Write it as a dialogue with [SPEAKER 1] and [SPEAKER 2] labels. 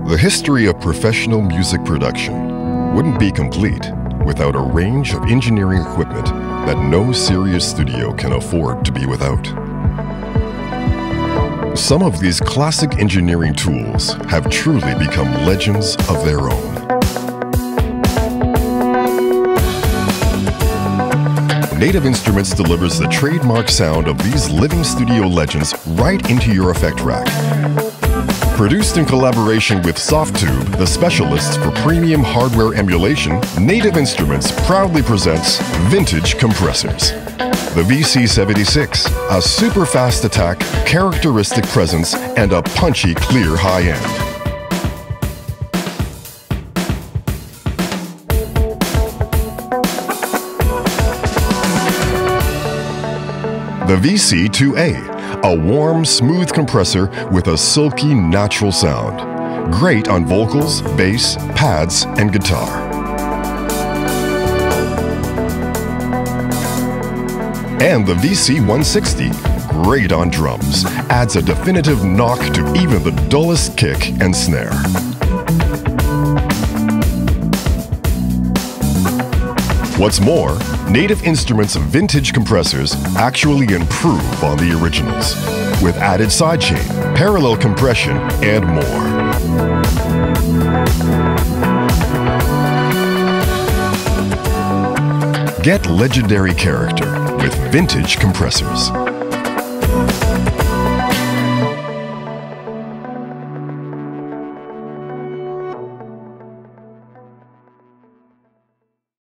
[SPEAKER 1] The history of professional music production wouldn't be complete without a range of engineering equipment that no serious studio can afford to be without. Some of these classic engineering tools have truly become legends of their own. Native Instruments delivers the trademark sound of these living studio legends right into your effect rack. Produced in collaboration with Softtube, the specialists for premium hardware emulation, Native Instruments proudly presents Vintage Compressors. The VC76, a super fast attack, characteristic presence, and a punchy, clear high end. The VC2A, a warm, smooth compressor with a silky, natural sound. Great on vocals, bass, pads, and guitar. And the VC160, great on drums, adds a definitive knock to even the dullest kick and snare. What's more, Native Instruments' vintage compressors actually improve on the originals, with added sidechain, parallel compression, and more. Get legendary character with vintage compressors.